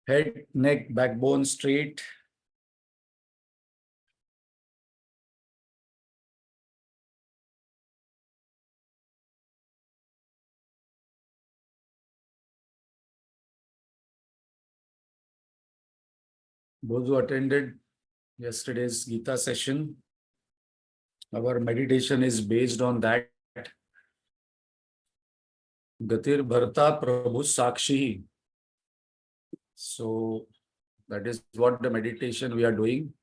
Head, neck, backbone straight. Those who attended yesterday's Gita session, our meditation is based on that. Gatir Bharta Prabhu Sakshi. So that is what the meditation we are doing.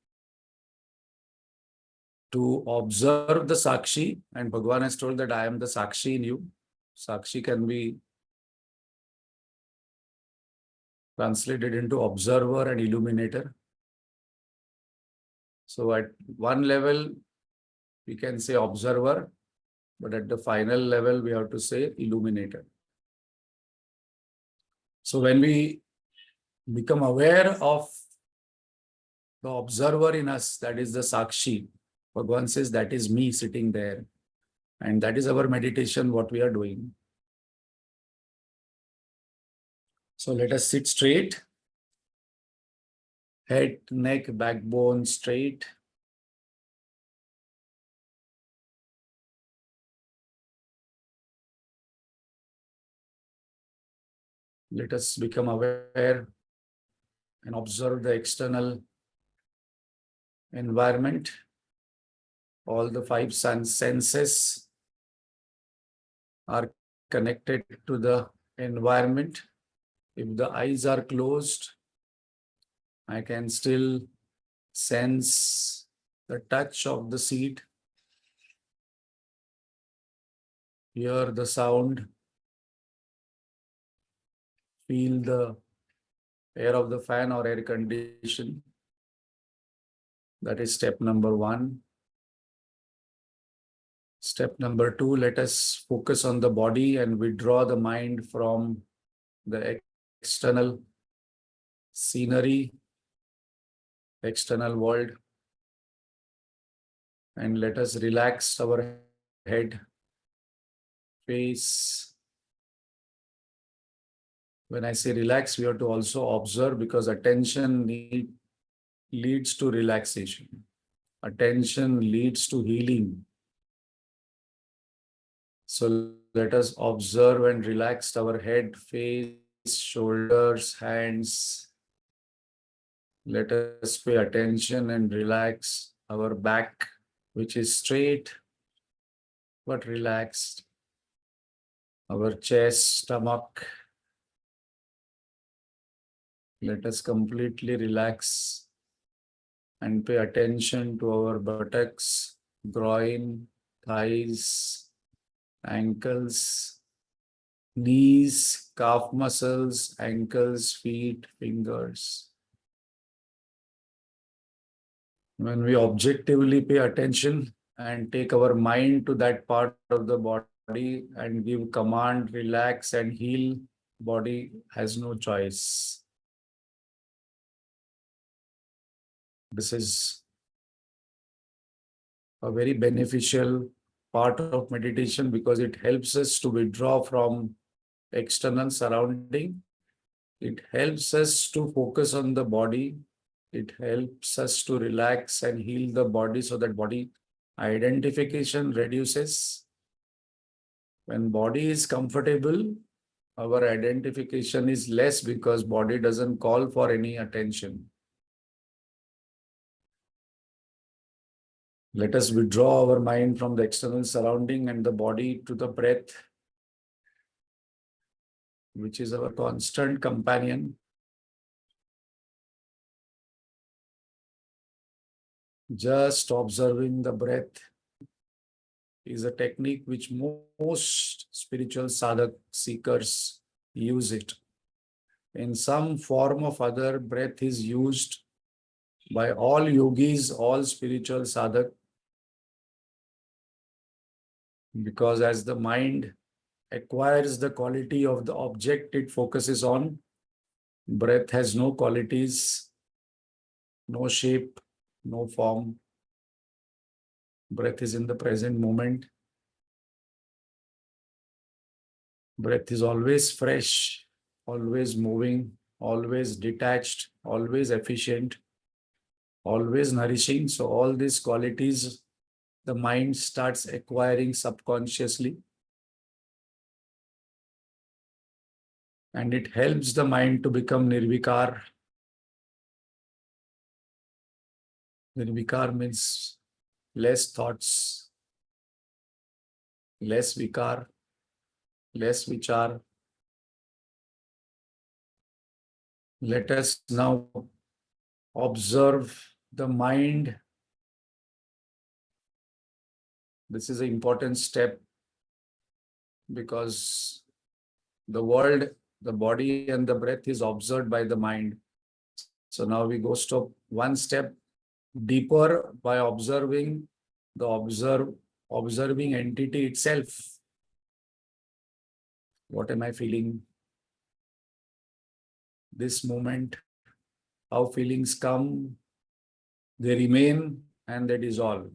To observe the Sakshi, and Bhagavan has told that I am the Sakshi in you. Sakshi can be translated into observer and illuminator. So at one level, we can say observer, but at the final level, we have to say illuminator. So when we become aware of the observer in us, that is the Sakshi, Bhagavan says that is me sitting there. And that is our meditation, what we are doing. So let us sit straight. Head, neck, backbone straight. Let us become aware and observe the external environment. All the five senses are connected to the environment. If the eyes are closed, I can still sense the touch of the seat, hear the sound, feel the air of the fan or air condition. That is step number one. Step number two, let us focus on the body and withdraw the mind from the external scenery, external world, and let us relax our head, face. When I say relax, we have to also observe, because attention leads to relaxation. Attention leads to healing. So let us observe and relax our head, face, shoulders, hands. Let us pay attention and relax our back, which is straight but relaxed. Our chest, stomach. Let us completely relax and pay attention to our buttocks, groin, thighs, ankles, knees, calf muscles, ankles, feet, fingers. When we objectively pay attention and take our mind to that part of the body and give command, relax and heal, body has no choice. This is a very beneficial part of meditation, because it helps us to withdraw from external surrounding. It helps us to focus on the body. It helps us to relax and heal the body, so that body identification reduces. When body is comfortable, our identification is less, because body doesn't call for any attention. Let us withdraw our mind from the external surrounding and the body to the breath, which is our constant companion. Just observing the breath is a technique which most spiritual sadhak seekers use it. In some form of other, breath is used by all yogis, all spiritual sadhak, because as the mind acquires the quality of the object it focuses on, breath has no qualities, no shape, no form. Breath is in the present moment. Breath is always fresh, always moving, always detached, always efficient, always nourishing. So all these qualities the mind starts acquiring subconsciously, and it helps the mind to become nirvikar. Nirvikar means less thoughts, less vikar, less vichar. Let us now observe the mind. This is an important step because the world, the body, and the breath is observed by the mind. So now we go step one step deeper by observing the observing entity itself. What am I feeling? This moment, how feelings come, they remain and they dissolve.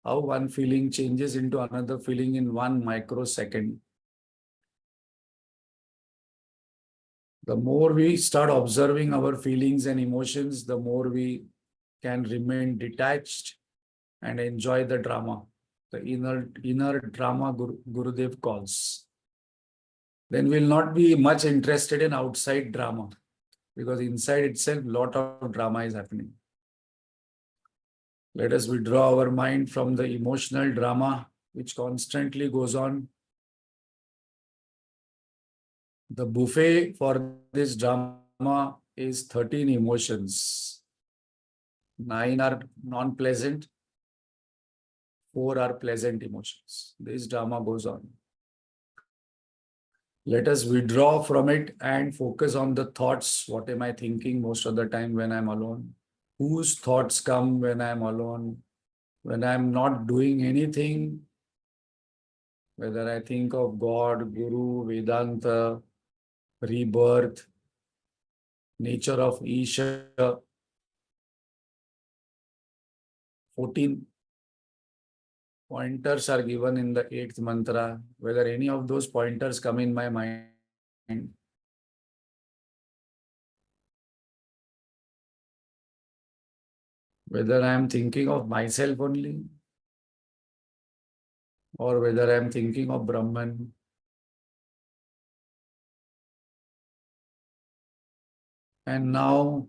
How one feeling changes into another feeling in 1 microsecond. The more we start observing our feelings and emotions, the more we can remain detached and enjoy the drama, the inner drama Gurudev calls. Then we'll not be much interested in outside drama because inside itself, lot of drama is happening. Let us withdraw our mind from the emotional drama which constantly goes on. The buffet for this drama is 13 emotions. 9 are non-pleasant, 4 are pleasant emotions. This drama goes on. Let us withdraw from it and focus on the thoughts. What am I thinking most of the time when I'm alone? Whose thoughts come when I'm alone? When I'm not doing anything, whether I think of God, Guru, Vedanta, rebirth, nature of Isha, 14 pointers are given in the 8th mantra. Whether any of those pointers come in my mind, whether I am thinking of myself only, or whether I am thinking of Brahman. And now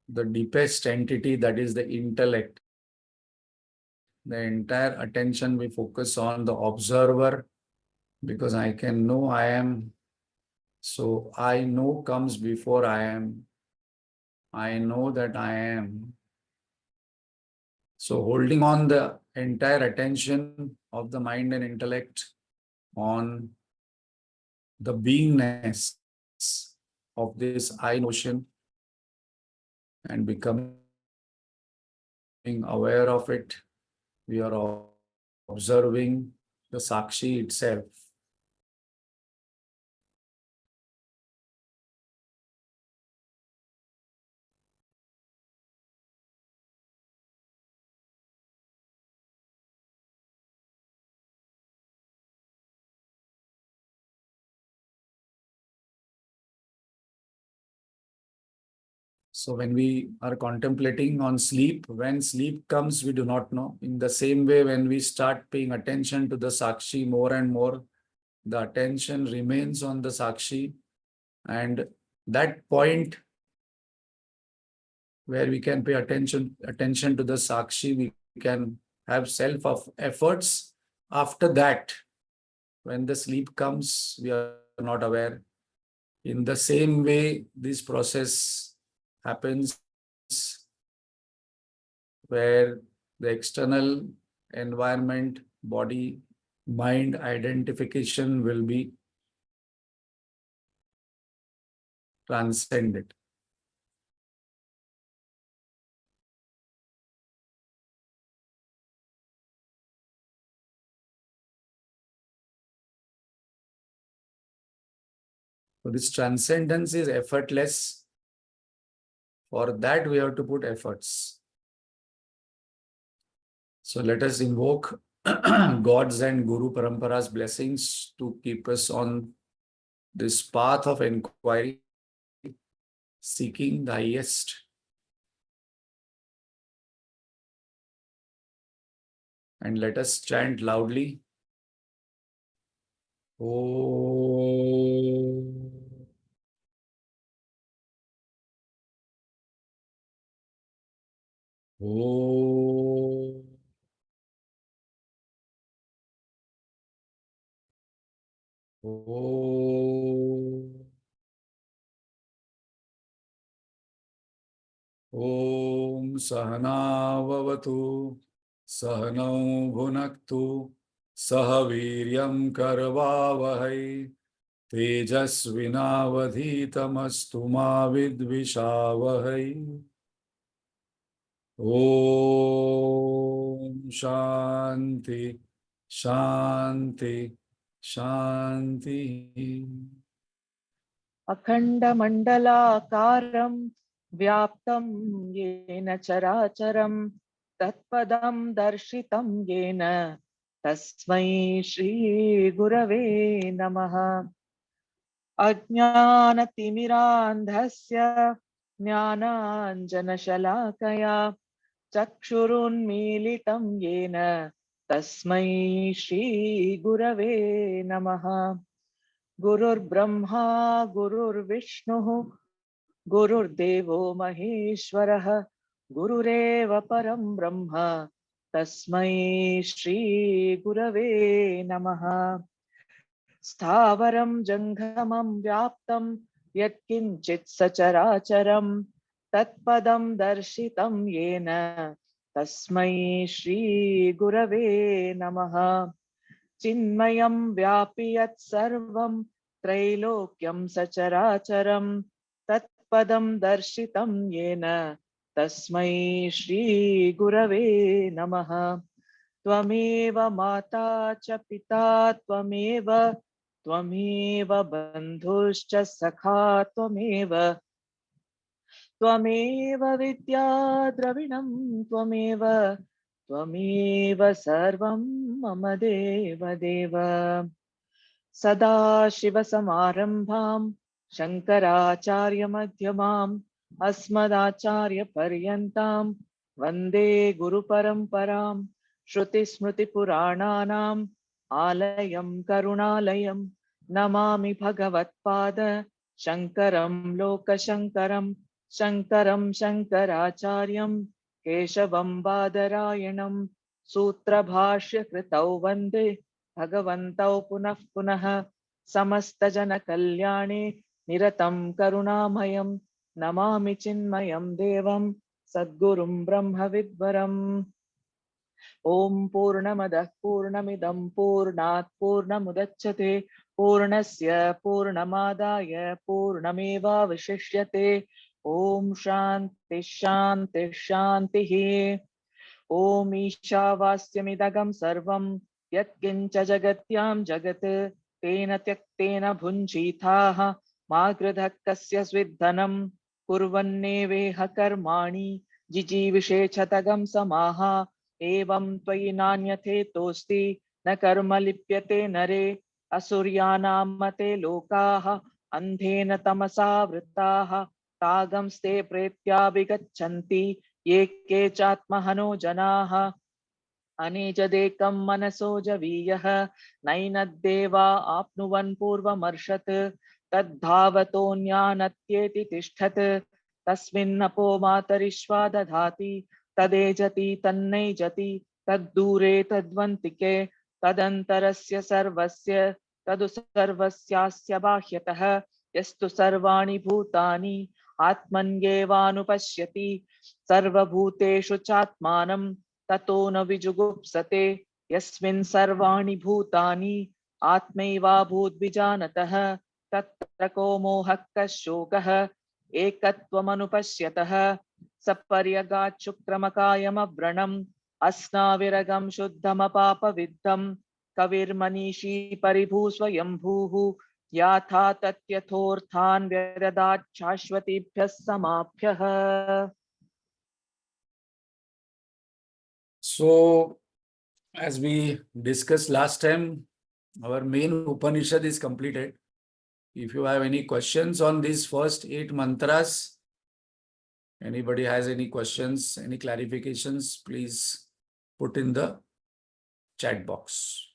the deepest entity, that is the intellect. The entire attention we focus on the observer because I can know I am. So I know comes before I am. I know that I am. So holding on the entire attention of the mind and intellect on the beingness of this I notion and becoming aware of it, we are observing the Sakshi itself. So when we are contemplating on sleep, when sleep comes, we do not know. In the same way, when we start paying attention to the Sakshi more and more, the attention remains on the Sakshi, and that point where we can pay attention to the Sakshi, we can have self of efforts. After that, when the sleep comes, we are not aware. In the same way, this process happens where the external environment, body, mind identification will be transcended. So this transcendence is effortless. For that, we have to put efforts. So let us invoke God's and Guru Parampara's blessings to keep us on this path of inquiry, seeking the highest. And let us chant loudly. Om. Om. Om. Om Sahana Vavatu Sahanau Bhunaktu Sahaviryam Karvavahai Tejasvinavadhitamastu ma vidvishavahai. Om Shanti Shanti Shanti. अखण्डमण्डलाकारं व्याप्तं येन चराचरं तत्पदं दर्शितं येन तस्मै श्रीगुरवे नमः। अज्ञानतिमिरान्धस्य ज्ञानाञ्जनशलाकया चक्षुरुन्मीलितं येन तस्मै श्रीगुरवे नमः। गुरुर्ब्रह्मा गुरुर्विष्णुः गुरुर्देवो महेश्वरः गुरुरेव परं ब्रह्म तस्मै श्रीगुरवे नमः। स्थावरं जङ्गमं व्याप्तं यत्किञ्चित् सचराचरं तत्पदं दर्शितं येन तस्मै श्रीगुरवे नमः। चिन्मयं व्यापि यत्सर्वं त्रैलोक्यं सचराचरं तत्पदं दर्शितं येन तस्मै श्रीगुरवे नमः। त्वमेव माता च पिता त्वमेव बन्धुश्च सखा त्वमेव विद्या द्रविणं त्वमेव सर्वं मम देव। सदाशिवसमारम्भां शङ्कराचार्यमध्यमाम् अस्मदाचार्यपर्यन्तां वन्दे गुरुपरम्परां। श्रुतिस्मृतिपुराणानाम् आलयं करुणालयं नमामि भगवत्पाद शङ्करं लोकशङ्करं। शङ्करं शङ्कराचार्यं केशवं बादरायणं सूत्रभाष्यकृतौ वन्दे भगवन्तौ पुनः पुनः। समस्तजनकल्याणे निरतं करुणामयं नमामि चिन्मयं देवं सद्गुरुं ब्रह्मविद्वरम्। ॐ पूर्णमदः पूर्णमिदं पूर्णात् पूर्णमुदच्यते पूर्णस्य पूर्णमादाय पूर्णमेवावशिष्यते। ॐ शान्ति शान्ति शान्तिः। ॐ ईशावास्यमिदगं सर्वं यत्किञ्च जगत्यां जगत् तेन त्यक्तेन भुञ्जीथाः मा गृधः कस्य स्विद्धनं कुर्वन्नेवेह कर्माणि जिजीविषेच्छतगं समाः। एवं त्वयि नान्यथेतोऽस्ति न कर्म लिप्यते नरे। असुर्यानां मते लोकाः अन्धेन तमसा वृत्ताः तागंस्ते प्रेत्याभिगच्छन्ति ये के चात्महनो जनाः। अनेजदेकं मनसो जवीयः नैनद्देवा आप्नुवन् पूर्वमर्षत् तद्धावतोऽन्यानत्येति तिष्ठत् तस्मिन्नपो मातरिश्वा दधाति तदेजति तन्नैजति तद्दूरे तद्वन्तिके तदन्तरस्य सर्वस्य तदु सर्वस्यास्य बाह्यतः यस्तु सर्वाणि भूतानि आत्मन्येवानुपश्यति सर्वभूतेषु चात्मानं ततो न विजुगुप्सते। यस्मिन् सर्वाणि भूतानि आत्मैवाभूद्विजानतः तत्र को मोहः कः शोकः एकत्वमनुपश्यतः। सपर्यगात् शुक्रमकायमव्रणम् अस्नाविरगं शुद्धमपापविद्धं कविर्मनीषी परिभू स्वयंभूः याथा तत्यथोऽर्थान् व्यददात् शाश्वतीभ्यः समाभ्यः। So, as we discussed last time, our main Upanishad is completed. If you have any questions on these first 8 mantras, anybody has any questions, any clarifications, please put in the chat box.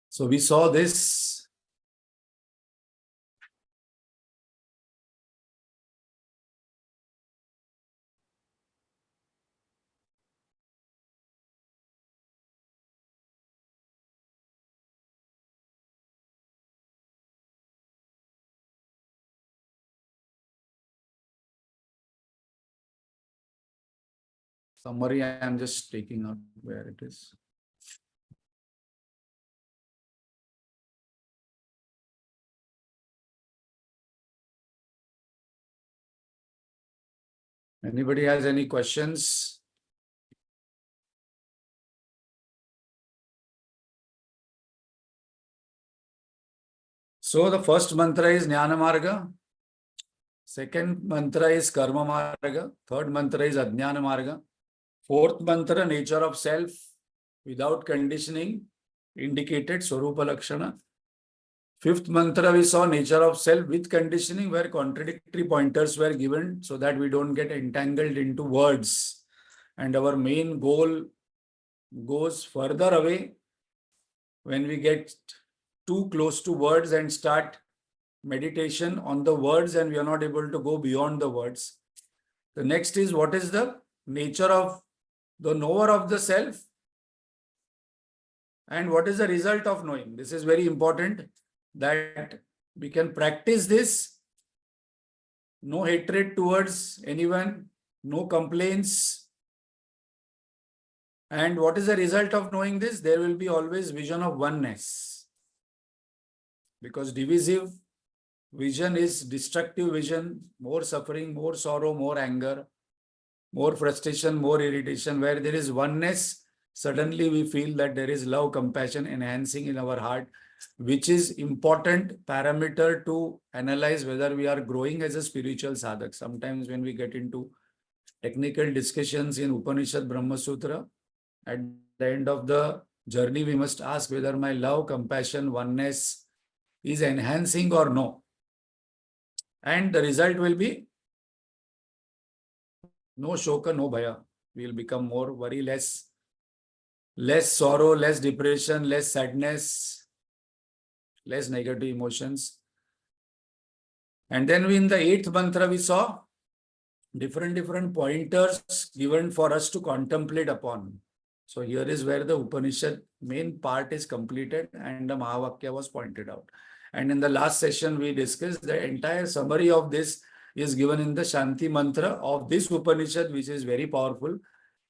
So we saw this. Summary, I am just taking out where it is. Anybody has any questions? So the first mantra is Jnana Marga. Second mantra is Karma Marga. Third mantra is Ajnana Marga. Fourth mantra, nature of self without conditioning, indicated Swarupa Lakshana. Fifth mantra, we saw nature of self with conditioning, where contradictory pointers were given so that we don't get entangled into words. And our main goal goes further away when we get too close to words and start meditation on the words, and we are not able to go beyond the words. The next is, what is the nature of the knower of the self, and what is the result of knowing? This is very important, that we can practice this. No hatred towards anyone, no complaints. And what is the result of knowing this? There will be always vision of oneness. Because divisive vision is destructive vision, more suffering, more sorrow, more anger, more frustration, more irritation. Where there is oneness, suddenly we feel that there is love, compassion enhancing in our heart, which is important parameter to analyze whether we are growing as a spiritual sadhak. Sometimes when we get into technical discussions in Upanishad Brahma Sutra, at the end of the journey, we must ask whether my love, compassion, oneness is enhancing or no. And the result will be no shoka, no bhaya. We will become more worry, less sorrow, less depression, less sadness, less negative emotions. And then in the 8th mantra, we saw different pointers given for us to contemplate upon. So here is where the Upanishad main part is completed and the Mahavakya was pointed out. And in the last session, we discussed the entire summary of this is given in the Shanti mantra of this Upanishad, which is very powerful,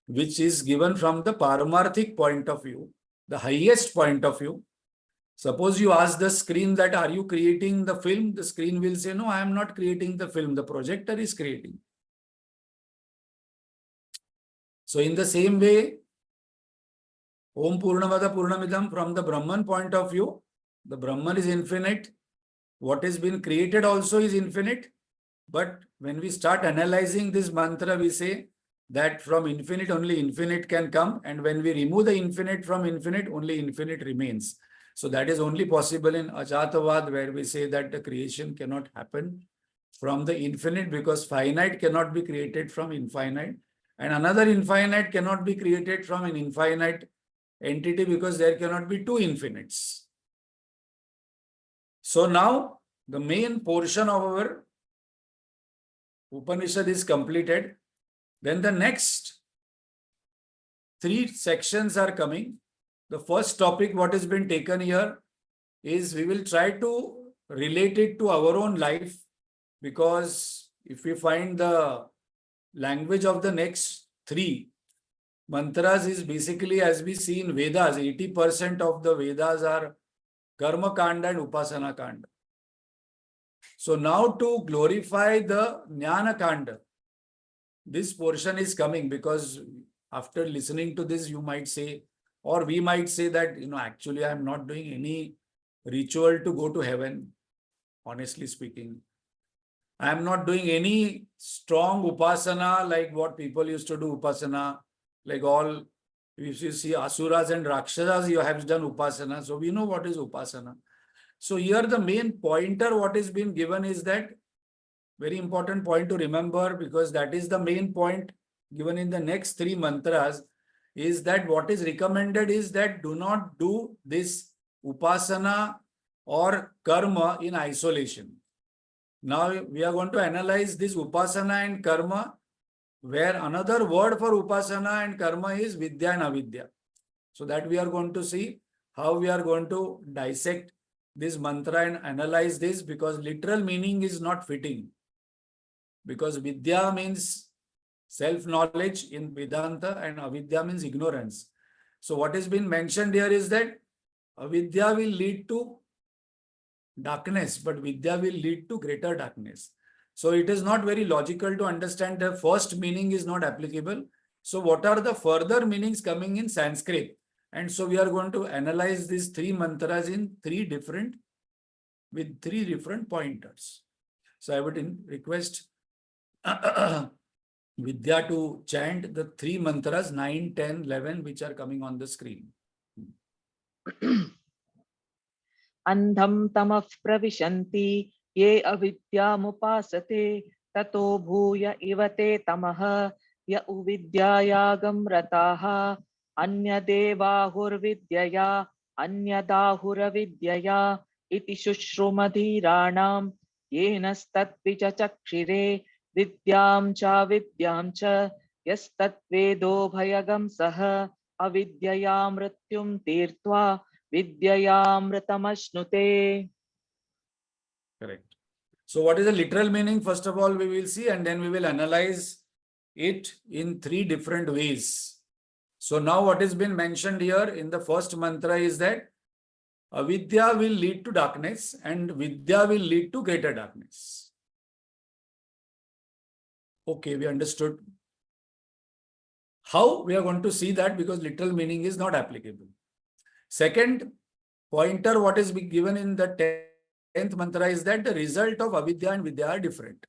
which is given from the Paramarthic point of view, the highest point of view. Suppose you ask the screen that, are you creating the film? The screen will say, no, I am not creating the film. The projector is creating. So in the same way, Om Purnamada Purnamidam, from the Brahman point of view, the Brahman is infinite. What has been created also is infinite. But when we start analyzing this mantra, we say that from infinite only infinite can come. And when we remove the infinite from infinite, only infinite remains. So that is only possible in Ajatavad, where we say that the creation cannot happen from the infinite, because finite cannot be created from infinite. And another infinite cannot be created from an infinite entity, because there cannot be two infinites. So now the main portion of our Upanishad is completed. Then the next 3 sections are coming. The first topic, what has been taken here, is we will try to relate it to our own life, because if we find the language of the next 3 mantras is basically, as we see in Vedas, 80% of the Vedas are Karma Kanda and Upasana Kanda. So now to glorify the Jnana Kanda, this portion is coming, because after listening to this, you might say, or we might say that, actually I am not doing any ritual to go to heaven, honestly speaking. I am not doing any strong upasana like what people used to do upasana, like all, if you see asuras and rakshasas, you have done upasana. So we know what is upasana. So here the main pointer what is being given is that very important point to remember, because that is the main point given in the next three mantras, is that what is recommended is that do not do this upasana or karma in isolation. Now we are going to analyze this upasana and karma, where another word for upasana and karma is vidya and avidya. So that we are going to see how we are going to dissect this mantra and analyze this, because literal meaning is not fitting. Because vidya means self-knowledge in Vedanta and avidya means ignorance. So what has been mentioned here is that avidya will lead to darkness, but vidya will lead to greater darkness. So it is not very logical to understand the first meaning is not applicable. So what are the further meanings coming in Sanskrit? And so we are going to analyze these three mantras in with three different pointers. So I would request Vidya to chant the three mantras 9, 10, 11, which are coming on the screen. अन्धं तमः प्रविशन्ति ये अविद्यामुपासते ततो भूय इव ते तमः य उविद्यायागं रताः अन्यदेवाहुर्विद्यया अन्यदाहुरविद्यया इति शुश्रुमधीराणां येनस्तत्विचचक्षिरे विद्यां च यस्तत्वेदोभयगं सः अविद्यया मृत्युं तीर्त्वा Vidyayamritamashnuте. Correct. So what is the literal meaning? First of all, we will see, and then we will analyze it in three different ways. So now what has been mentioned here in the first mantra is that avidya will lead to darkness and vidya will lead to greater darkness. Okay, we understood. How? We are going to see that, because literal meaning is not applicable. Second pointer, what is given in the 10th mantra is that the result of avidya and vidya are different.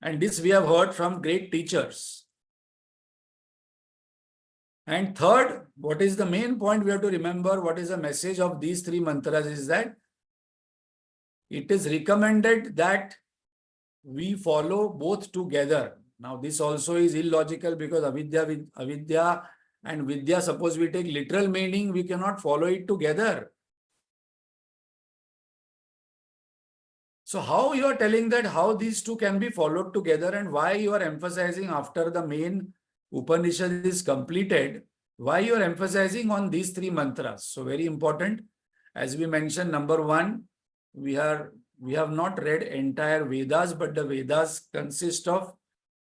And this we have heard from great teachers. And third, what is the main point we have to remember, what is the message of these three mantras is that it is recommended that we follow both together. Now this also is illogical, because avidya and vidya, suppose we take literal meaning, we cannot follow it together. So how you are telling that how these two can be followed together, and why you are emphasizing after the main Upanishad is completed, why you are emphasizing on these three mantras? So very important. As we mentioned, number one, we have not read entire Vedas, but the Vedas consist of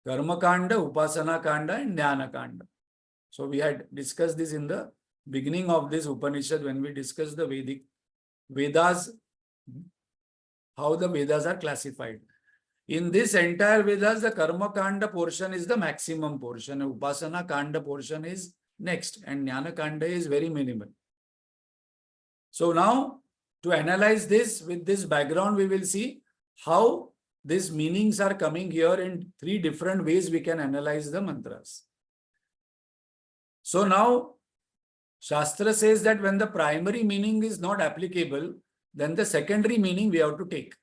Karma Kanda, Upasana Kanda and Jnana Kanda. So we had discussed this in the beginning of this Upanishad when we discussed the Vedas, how the Vedas are classified. In this entire Vedas, the Karma Kanda portion is the maximum portion. Upasana Kanda portion is next, and Jnana Kanda is very minimal. So now, to analyze this with this background, we will see how these meanings are coming here in three different ways we can analyze the mantras. So now, Shastra says that when the primary meaning is not applicable, then the secondary meaning we have to take.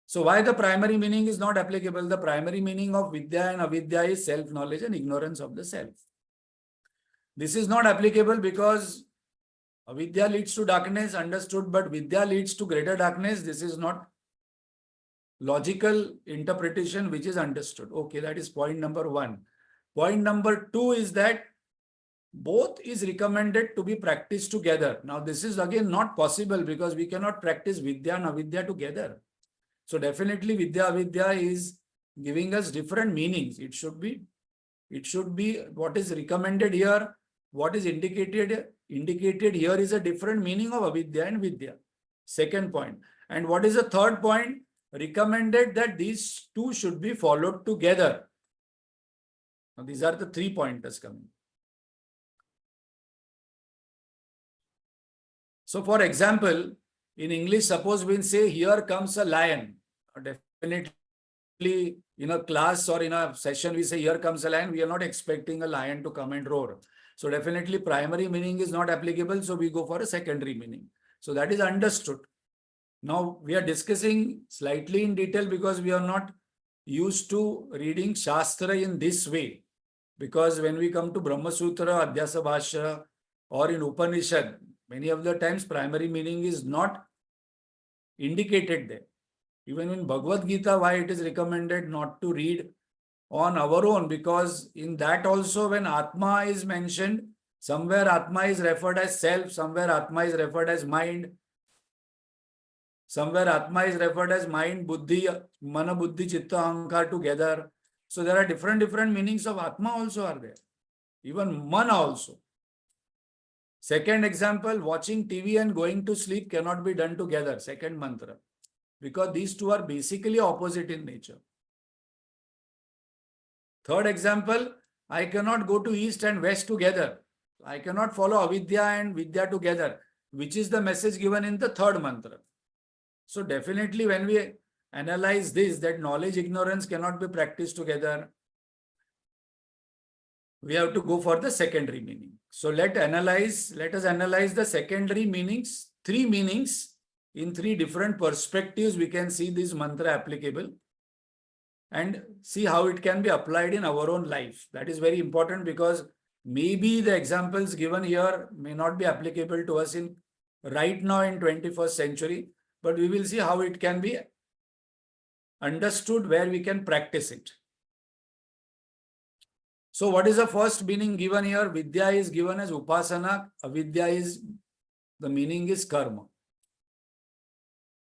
So why the primary meaning is not applicable? The primary meaning of Vidya and Avidya is self-knowledge and ignorance of the self. This is not applicable because Avidya leads to darkness, understood, but Vidya leads to greater darkness. This is not logical interpretation which is understood. Okay, that is point number one. Point number two is that both is recommended to be practiced together. Now, this is again not possible because we cannot practice Vidya and Avidya together. So definitely Vidya Avidya is giving us different meanings. It should be what is recommended here, what is indicated here is a different meaning of Avidya and Vidya. Second point. And what is the third point? Recommended that these two should be followed together. Now, these are the 3 pointers coming. So for example, In English, suppose we say, here comes a lion. Definitely in a class or in a session, we say, here comes a lion. We are not expecting a lion to come and roar. So definitely primary meaning is not applicable. So we go for a secondary meaning. So that is understood. Now we are discussing slightly in detail because we are not used to reading Shastra in this way. Because when we come to Brahma Sutra, Adhyasa Bhashya, or in Upanishad, many of the times primary meaning is not indicated there. Even in Bhagavad Gita, why it is recommended not to read on our own, because in that also when Atma is mentioned, somewhere Atma is referred as self, somewhere Atma is referred as mind, somewhere Atma is referred as mind, Buddhi, Mana, Buddhi, Chitta, Ahankar together. So there are different meanings of Atma also are there. Even Mana also. Second example, watching TV and going to sleep cannot be done together. Second mantra. Because these two are basically opposite in nature. Third example, I cannot go to east and west together. I cannot follow avidya and vidya together, which is the message given in the third mantra. So definitely when we analyze this, that knowledge, ignorance cannot be practiced together, we have to go for the secondary meaning. So let us analyze the secondary meanings, three meanings in three different perspectives. We can see this mantra applicable and see how it can be applied in our own life. That is very important because maybe the examples given here may not be applicable to us in right now in 21st century, but we will see how it can be understood where we can practice it. So what is the first meaning given here? Vidya is given as upasana, avidya is, the meaning is karma.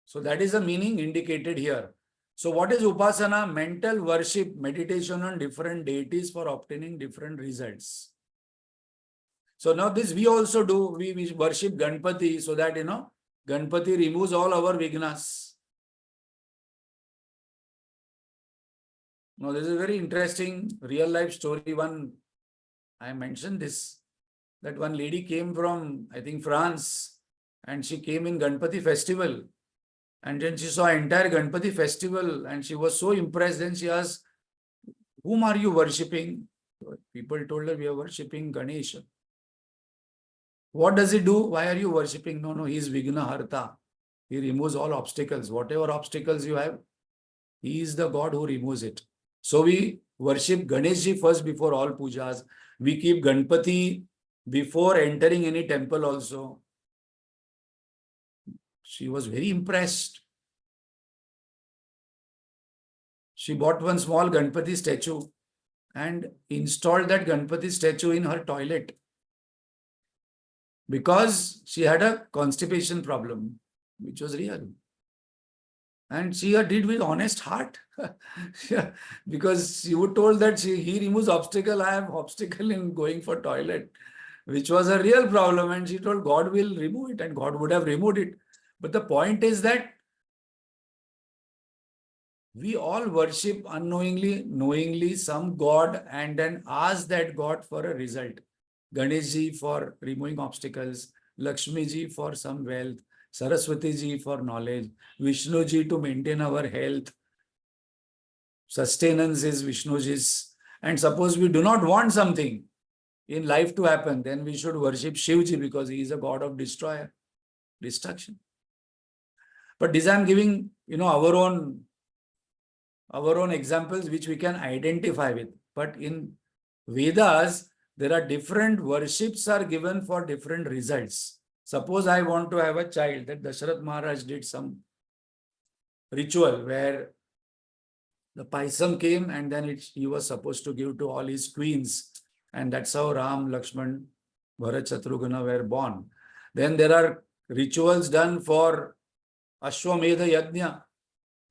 So that is the meaning indicated here. So what is upasana? Mental worship, meditation on different deities for obtaining different results. So now this we also do, we worship Ganpati so that, Ganpati removes all our vignas. Now this is a very interesting real life story. I mentioned this, that one lady came from, I think, France, and she came in Ganpati festival. And then she saw entire Ganpati festival and she was so impressed. Then she asked, whom are you worshipping? People told her, we are worshipping Ganesha. What does he do? Why are you worshipping? No, he is Vigna Harta. He removes all obstacles. Whatever obstacles you have, he is the God who removes it. So we worship Ganeshji first before all pujas. We keep Ganpati before entering any temple also. She was very impressed. She bought one small Ganpati statue and installed that Ganpati statue in her toilet because she had a constipation problem, which was real. And she did with honest heart. Because she was told that he removes obstacle, I have obstacle in going for toilet, which was a real problem. And she told God will remove it, and God would have removed it. But the point is that we all worship unknowingly, knowingly some God and then ask that God for a result. Ganeshji for removing obstacles, Lakshmiji for some wealth, Saraswati for knowledge, Vishnuji to maintain our health. Sustenance is Vishnuji's. And suppose we do not want something in life to happen, then we should worship Shivji because he is a God of destruction. But this I am giving, our own examples which we can identify with. But in Vedas, there are different worships are given for different results. Suppose I want to have a child, that Dasharath Maharaj did some ritual where the paisam came and then he was supposed to give to all his queens. And that's how Ram, Lakshman, Bharat, Shatrugna were born. Then there are rituals done for Ashwamedha Yajna.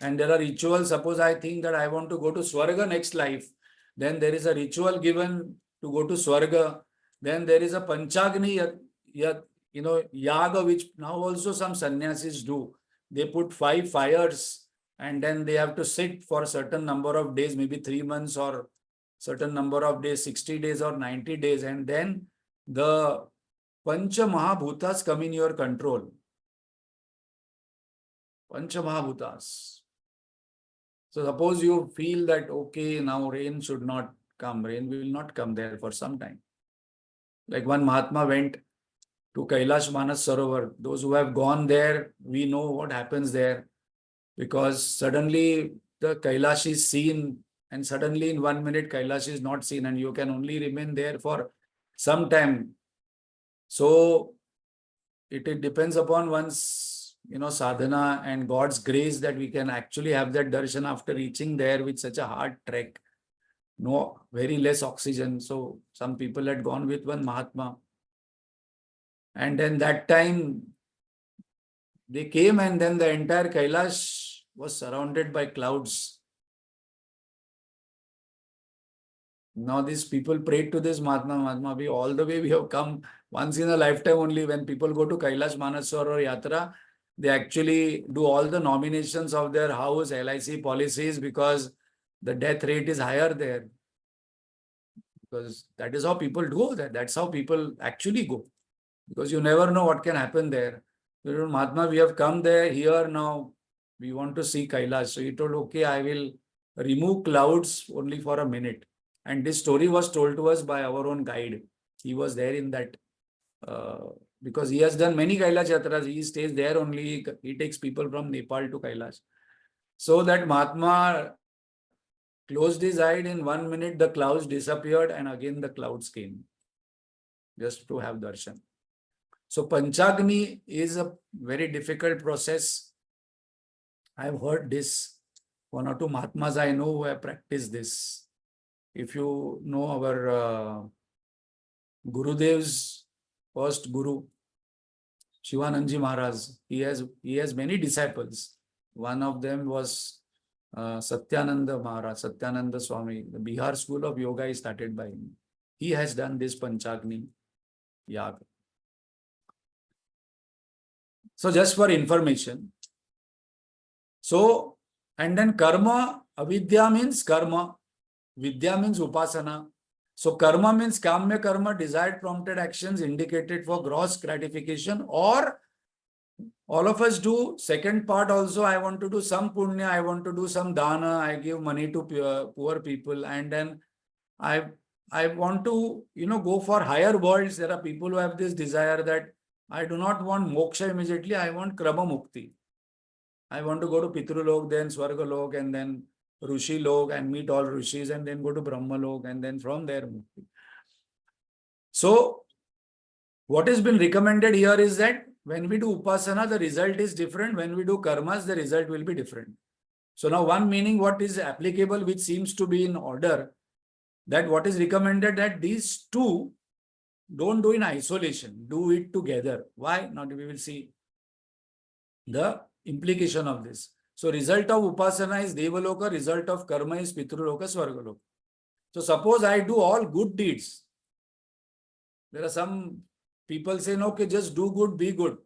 And there are rituals, suppose I think that I want to go to Swarga next life. Then there is a ritual given to go to Swarga. Then there is a Panchagni, Yaga, which now also some sannyasis do. They put 5 fires and then they have to sit for a certain number of days, maybe 3 months or certain number of days, 60 days or 90 days. And then the Pancha Mahabhutas come in your control. Panchamahabhutas. So suppose you feel that, okay, now rain should not come. Rain will not come there for some time. Like one Mahatma went to Kailash Manas Sarovar. Those who have gone there, we know what happens there. Because suddenly the Kailash is seen and suddenly in 1 minute Kailash is not seen and you can only remain there for some time. So it depends upon one's sadhana and God's grace that we can actually have that darshan after reaching there with such a hard trek. No, very less oxygen. So some people had gone with one Mahatma. And then that time they came and then the entire Kailash was surrounded by clouds. Now these people prayed to this Mahatma, we all the way we have come once in a lifetime only. When people go to Kailash Manasar or Yatra, they actually do all the nominations of their house, LIC policies, because the death rate is higher there. Because that is how people do that. That's how people actually go. Because you never know what can happen there. Mahatma, we have come there, here now, we want to see Kailash. So he told, okay, I will remove clouds only for a minute. And this story was told to us by our own guide. He was there in that, because he has done many Kailash Yatras. He stays there only. He takes people from Nepal to Kailash. So that Mahatma closed his eye, in 1 minute the clouds disappeared and again the clouds came. Just to have darshan. So Panchagni is a very difficult process. I have heard this. One or two Mahatmas I know who have practiced this. If you know our Gurudev's first Guru, Shivananji Maharaj, he has many disciples. One of them was Satyananda Maharaj, Satyananda Swami. The Bihar school of yoga is started by him. He has done this Panchagni Yag. So just for information. So, and then karma, avidya means karma, vidya means upasana. So karma means kamya karma, desired prompted actions indicated for gross gratification, or all of us do. Second part also, I want to do some punya, I want to do some dana, I give money to poor people, and then I want to, go for higher worlds. There are people who have this desire that I do not want moksha immediately, I want krama mukti. I want to go to Pitrulok, then Swargalok, and then Rishi Lok, and meet all Rishis, and then go to Brahma Lok, and then from there mukti. So, what has been recommended here is that when we do upasana, the result is different. When we do karmas, the result will be different. So now one meaning what is applicable, which seems to be in order, that what is recommended that these two don't do in isolation, do it together. Why? Now we will see the implication of this. So result of upasana is Devaloka, result of karma is Pitruloka, Swargaloka. So suppose I do all good deeds. There are some people say, no, okay, just do good, be good.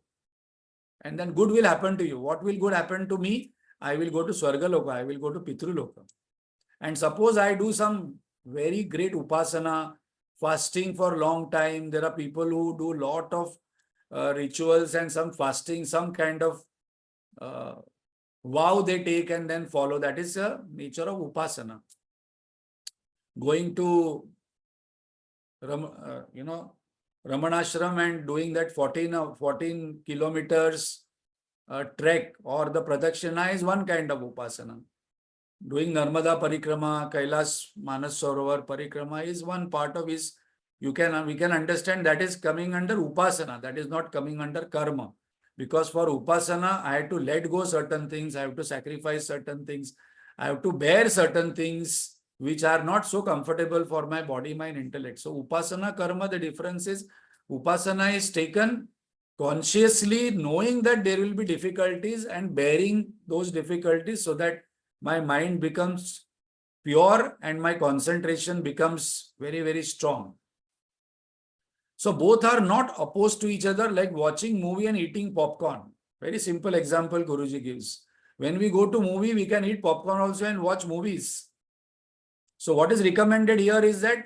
And then good will happen to you. What will good happen to me? I will go to Swargaloka, I will go to Pitruloka. And suppose I do some very great upasana, fasting for a long time. There are people who do a lot of rituals and some fasting, some kind of vow they take and then follow. That is the nature of upasana. Going to Ramanashram and doing that 14 kilometers trek or the Pradakshina is one kind of upasana. Doing Narmada Parikrama, Kailash Manas Sarovar Parikrama is one part of his. We can understand that is coming under upasana. That is not coming under karma. Because for upasana, I have to let go certain things. I have to sacrifice certain things. I have to bear certain things which are not so comfortable for my body, mind, intellect. So upasana, karma, the difference is upasana is taken consciously, knowing that there will be difficulties and bearing those difficulties so that my mind becomes pure and my concentration becomes very, very strong. So both are not opposed to each other, like watching movie and eating popcorn. Very simple example Guruji gives. When we go to movie, we can eat popcorn also and watch movies. So what is recommended here is that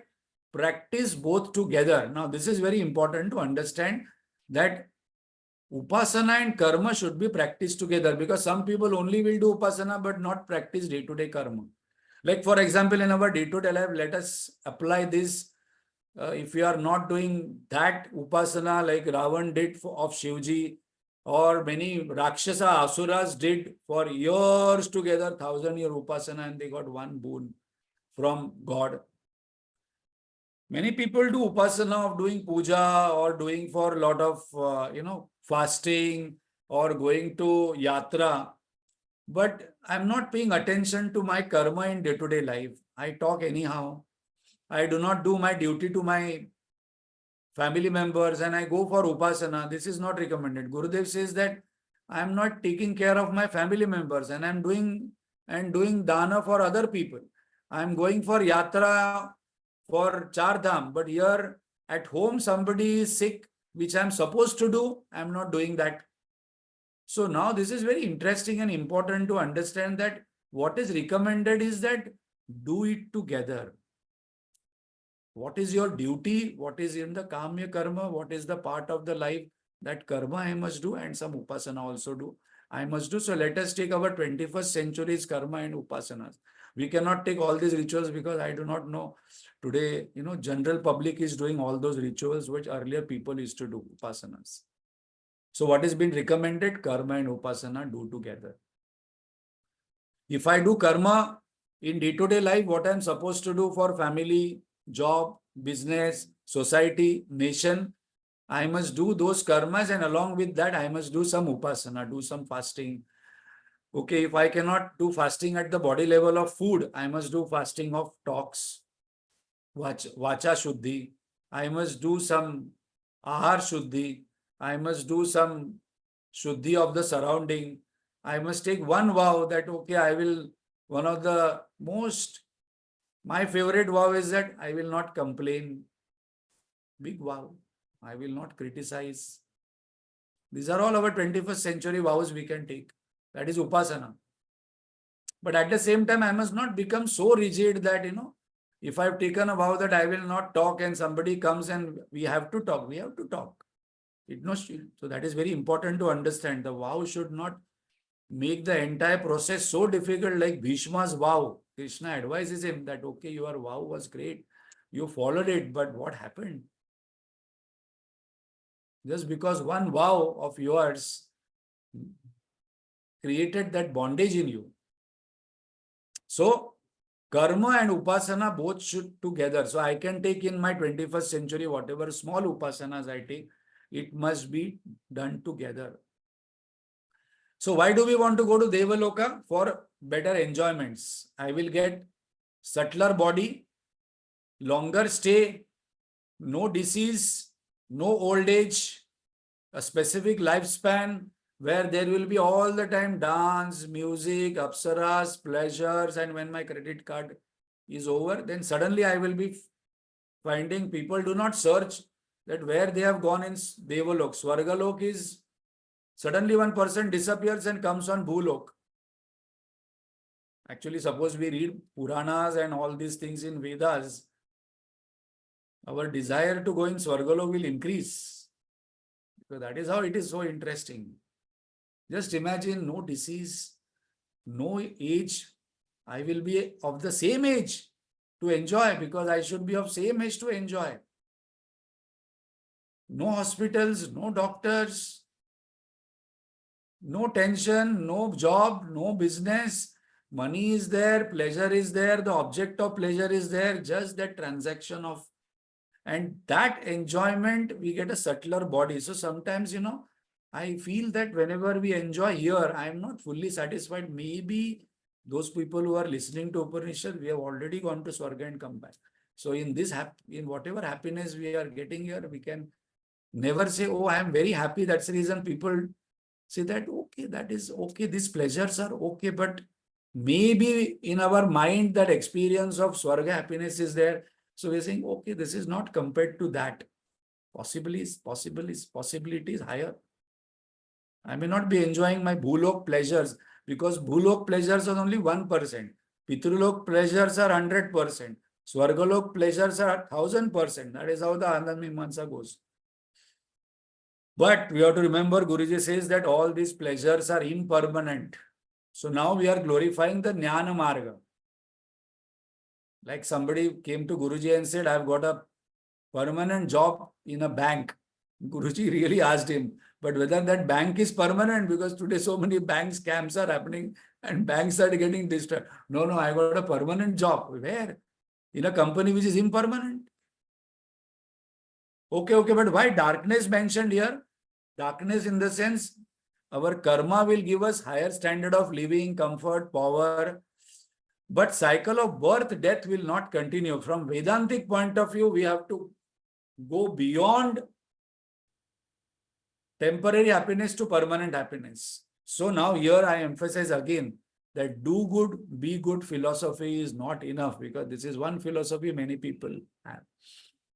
practice both together. Now this is very important to understand that Upasana and karma should be practiced together, because some people only will do upasana but not practice day-to-day karma. Like for example, in our day-to-day life, let us apply this. If we are not doing that upasana like Ravan did of Shivji, or many Rakshasa Asuras did for years together, 1,000-year upasana, and they got one boon from God. Many people do upasana of doing puja or doing for a lot of, fasting or going to yatra. But I'm not paying attention to my karma in day-to-day life. I talk anyhow. I do not do my duty to my family members and I go for upasana. This is not recommended. Gurudev says that I am not taking care of my family members and I'm doing dana for other people. I'm going for yatra for Char Dham, but here at home somebody is sick, which I'm supposed to do. I'm not doing that. So now this is very interesting and important to understand that what is recommended is that do it together. What is your duty? What is in the kamya karma? What is the part of the life that karma I must do and some upasana also do? I must do. So let us take our 21st century's karma and upasanas. We cannot take all these rituals because I do not know today, general public is doing all those rituals which earlier people used to do, upasanas. So what is being recommended? Karma and upasana do together. If I do karma in day-to-day life, what I'm supposed to do for family, job, business, society, nation, I must do those karmas, and along with that, I must do some upasana, do some fasting. Okay, if I cannot do fasting at the body level of food, I must do fasting of talks, vacha shuddhi. I must do some ahar shuddhi. I must do some shuddhi of the surrounding. I must take one vow that, okay, I will, one of the my favorite vow is that I will not complain. Big vow. I will not criticize. These are all our 21st century vows we can take. That is upasana. But at the same time, I must not become so rigid that, if I've taken a vow that I will not talk and somebody comes and we have to talk, we have to talk. So that is very important to understand. The vow should not make the entire process so difficult like Bhishma's vow. Krishna advises him that, okay, your vow was great. You followed it, but what happened? Just because one vow of yours created that bondage in you. So, karma and upasana both should together. So, I can take in my 21st century whatever small upasanas I take, it must be done together. So, why do we want to go to Devaloka? For better enjoyments. I will get subtler body, longer stay, no disease, no old age, a specific lifespan where there will be all the time dance, music, apsaras, pleasures, and when my credit card is over, then suddenly I will be finding people do not search that where they have gone in Devalok. Swargalok is suddenly one person disappears and comes on Bhulok. Actually, suppose we read Puranas and all these things in Vedas, our desire to go in Swargalok will increase. So that is how it is so interesting. Just imagine no disease, no age. I will be of the same age to enjoy because I should be of same age to enjoy. No hospitals, no doctors, no tension, no job, no business. Money is there, pleasure is there, the object of pleasure is there, just that transaction of, and that enjoyment, we get a subtler body. So sometimes, I feel that whenever we enjoy here, I am not fully satisfied. Maybe those people who are listening to Upanishad, we have already gone to Swarga and come back. So in in whatever happiness we are getting here, we can never say, oh, I am very happy. That's the reason people say that, okay, that is okay. These pleasures are okay. But maybe in our mind, that experience of Swarga happiness is there. So we're saying, okay, this is not compared to that. Possibility is higher. I may not be enjoying my Bhulok pleasures because Bhulok pleasures are only 1%. Pitrulok pleasures are 100%. Swargalok pleasures are 1000%. That is how the Anand Mimamsa goes. But we have to remember, Guruji says that all these pleasures are impermanent. So now we are glorifying the Jnana Marga. Like somebody came to Guruji and said, I've got a permanent job in a bank. Guruji really asked him, but whether that bank is permanent, because today so many bank scams are happening and banks are getting destroyed. No, I got a permanent job. Where? In a company which is impermanent. Okay, but why darkness mentioned here? Darkness in the sense, our karma will give us higher standard of living, comfort, power. But cycle of birth, death will not continue. From Vedantic point of view, we have to go beyond temporary happiness to permanent happiness. So now here I emphasize again that do good, be good philosophy is not enough, because this is one philosophy many people have.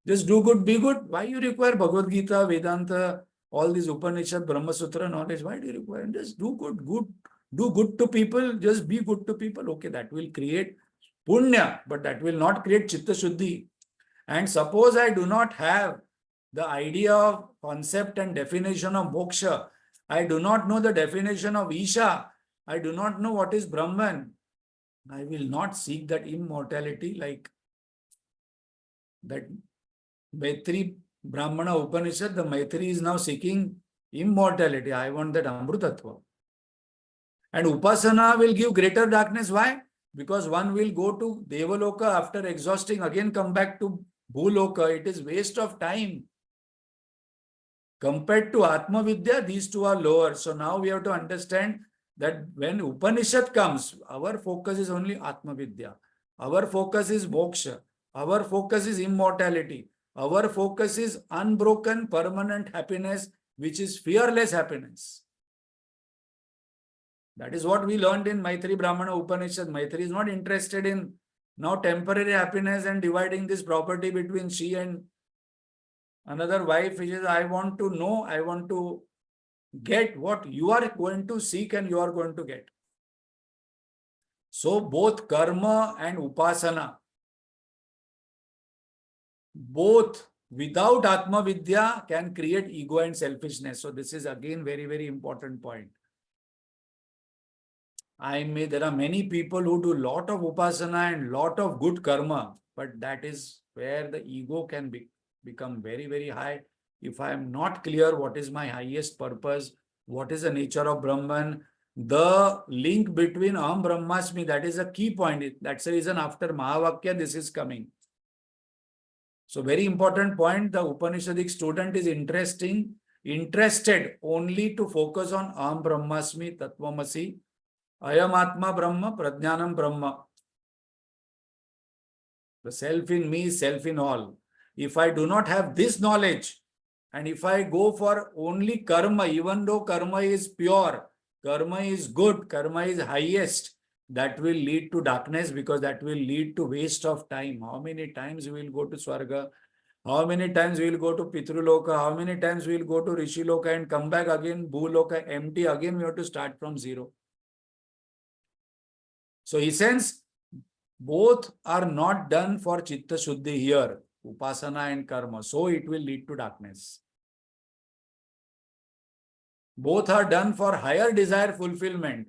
Just do good, be good. Why you require Bhagavad Gita, Vedanta, all these Upanishad, Brahma Sutra knowledge? Why do you require? Just do good, do good to people, just be good to people. Okay, that will create punya, but that will not create chitta shuddhi. And suppose I do not have the idea of concept and definition of moksha, I do not know the definition of Isha, I do not know what is Brahman, I will not seek that immortality like that Maitri Brahmana Upanishad. The Maitri is now seeking immortality. I want that Amrutatva. And Upasana will give greater darkness. Why? Because one will go to Devaloka after exhausting, again come back to Bhuloka. It is waste of time. Compared to Atma Vidya, these two are lower. So now we have to understand that when Upanishad comes, our focus is only Atma Vidya. Our focus is moksha. Our focus is immortality. Our focus is unbroken, permanent happiness, which is fearless happiness. That is what we learned in Maitri Brahmana Upanishad. Maitri is not interested in now temporary happiness and dividing this property between she and another wife. Which is, I want to know, I want to get what you are going to seek and you are going to get. So both karma and upasana, both without Atma Vidya can create ego and selfishness. So this is again very, very important point. There are many people who do lot of upasana and lot of good karma, but that is where the ego can become very, very high. If I am not clear what is my highest purpose, what is the nature of Brahman, the link between Aham Brahmasmi, that is a key point. That's the reason after Mahavakya this is coming. So very important point, the Upanishadic student is interested only to focus on Aham Brahmasmi, Tattvamasi, Ayam Atma Brahma, Prajnanam Brahma. The self in me, self in all. If I do not have this knowledge, and if I go for only karma, even though karma is pure, karma is good, karma is highest, that will lead to darkness, because that will lead to waste of time. How many times we will go to Swarga? How many times we will go to Pitruloka? How many times we will go to Rishiloka and come back again, Bhuloka, empty? Again, we have to start from zero. So, essence, both are not done for Chitta Shuddhi here, Upasana and Karma. So, it will lead to darkness. Both are done for higher desire fulfillment.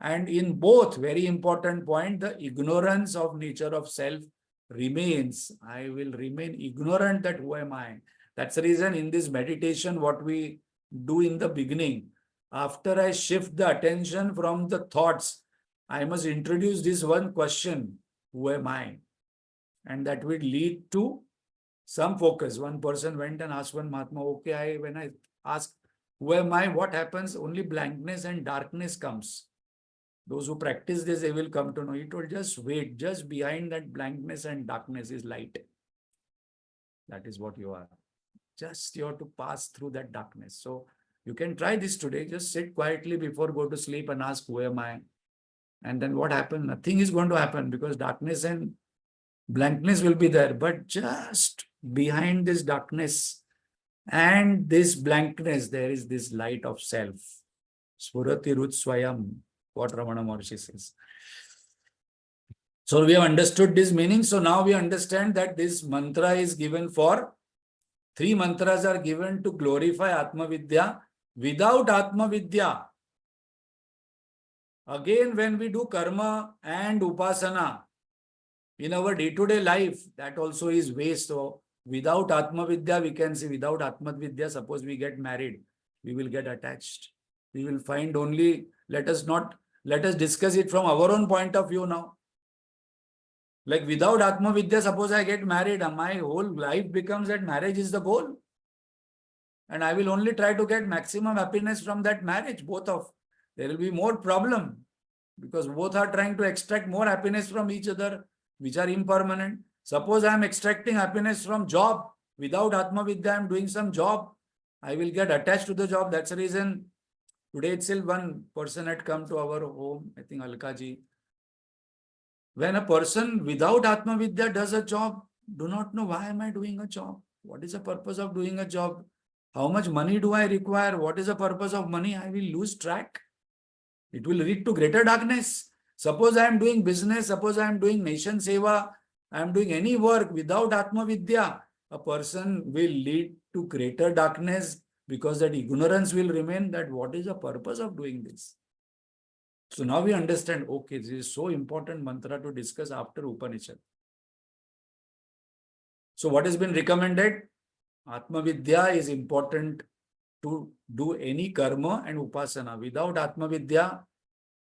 And in both, very important point, the ignorance of nature of self remains. I will remain ignorant that who am I. That's the reason in this meditation, what we do in the beginning, after I shift the attention from the thoughts, I must introduce this one question, who am I? And that will lead to some focus. One person went and asked one Mahatma, okay, when I ask, who am I, what happens? Only blankness and darkness comes. Those who practice this, they will come to know. He told, just wait, just behind that blankness and darkness is light. That is what you are. Just you have to pass through that darkness. So you can try this today. Just sit quietly before go to sleep and ask, who am I? And then what happened? Nothing is going to happen, because darkness and blankness will be there. But just behind this darkness and this blankness, there is this light of self. Spurati Rut Swayam, what Ramana Maharshi says. So we have understood this meaning. So now we understand that this mantra is given for Three mantras are given to glorify Atma Vidya. Without Atma Vidya, again, when we do karma and upasana in our day-to-day life, that also is waste. So, without Atma Vidya, we can see without Atma Vidya, suppose we get married, we will get attached. We will find only, let us discuss it from our own point of view now. Like without Atma Vidya, suppose I get married, my whole life becomes that marriage is the goal. And I will only try to get maximum happiness from that marriage, there will be more problem because both are trying to extract more happiness from each other, which are impermanent. Suppose I am extracting happiness from job, without Atma Vidya, I am doing some job, I will get attached to the job. That's the reason today itself one person had come to our home, I think Alkaji. When a person without Atma Vidya does a job, do not know why am I doing a job? What is the purpose of doing a job? How much money do I require? What is the purpose of money? I will lose track. It will lead to greater darkness. Suppose I am doing business, suppose I am doing nation seva, I am doing any work without Atma Vidya, a person will lead to greater darkness because that ignorance will remain that what is the purpose of doing this? So now we understand, okay, this is so important mantra to discuss after Upanishad. So what has been recommended? Atma Vidya is important to do any karma and upasana. Without Atma Vidya,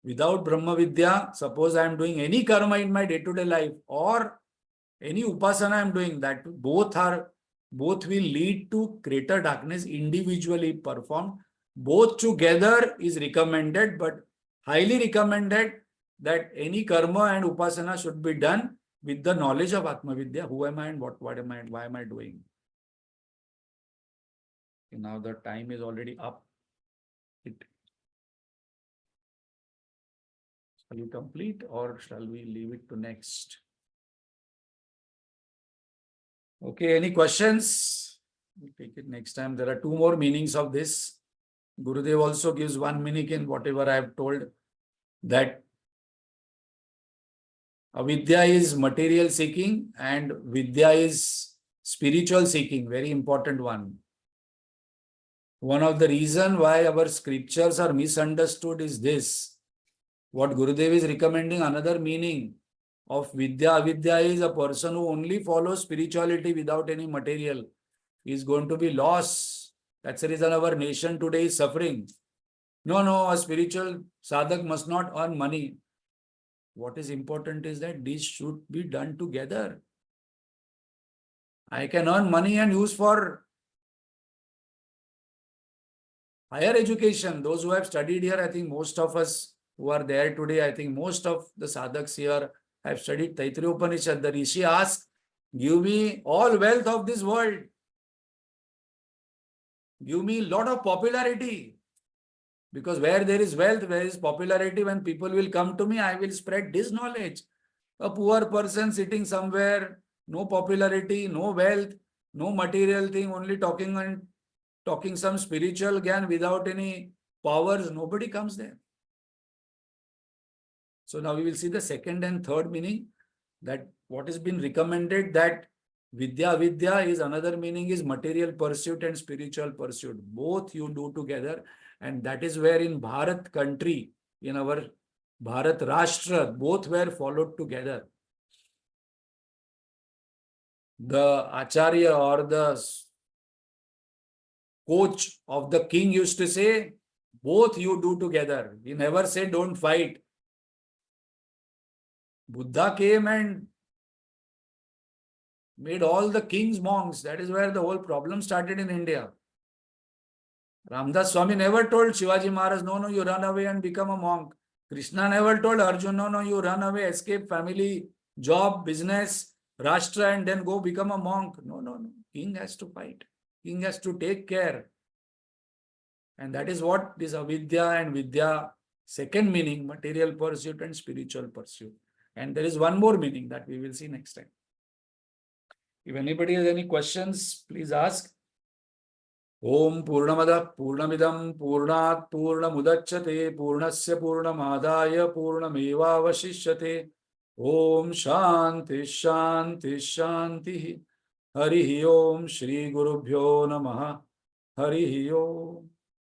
without Brahma Vidya, suppose I am doing any karma in my day-to-day life or any upasana I am doing, that both will lead to greater darkness individually performed. Both together is recommended, but highly recommended that any karma and upasana should be done with the knowledge of Atma Vidya. Who am I and what am I and why am I doing? Now the time is already up. Shall we complete or shall we leave it to next? Okay, any questions? We'll take it next time. There are two more meanings of this. Gurudev also gives one meaning in whatever I have told, that avidya is material seeking and vidya is spiritual seeking. Very important one. One of the reasons why our scriptures are misunderstood is this. What Gurudev is recommending, another meaning of vidya, avidya is a person who only follows spirituality without any material is going to be lost. That's the reason our nation today is suffering. No, a spiritual sadhak must not earn money. What is important is that this should be done together. I can earn money and use for higher education. Those who have studied here, I think most of us who are there today, I think most of the sadhaks here have studied Taittiriya Upanishad. The Rishi asked, give me all wealth of this world. Give me a lot of popularity. Because where there is wealth, where is popularity, when people will come to me, I will spread this knowledge. A poor person sitting somewhere, no popularity, no wealth, no material thing, only talking some spiritual gyan without any powers, nobody comes there. So now we will see the second and third meaning, that what has been recommended, that vidya is another meaning is material pursuit and spiritual pursuit. Both you do together. And that is where in Bharat country, in our Bharat Rashtra, both were followed together. The Acharya or the coach of the king used to say, both you do together. He never said don't fight. Buddha came and made all the kings monks. That is where the whole problem started in India. Ramdas Swami never told Shivaji Maharaj, no, you run away and become a monk. Krishna never told Arjun, no, you run away, escape family, job, business, Rashtra, and then go become a monk. No. King has to fight. King has to take care. And that is what this avidya and vidya, second meaning, material pursuit and spiritual pursuit. And there is one more meaning that we will see next time. If anybody has any questions, please ask. Om Purnamada Purnamidam Purnat Purnamudachyate Purnasya Purnamadaya Purnameva Vashishyate. Om Shanti Shanti Shanti. Harihi Om Shri Gurubhyo Namaha. Harihi Om.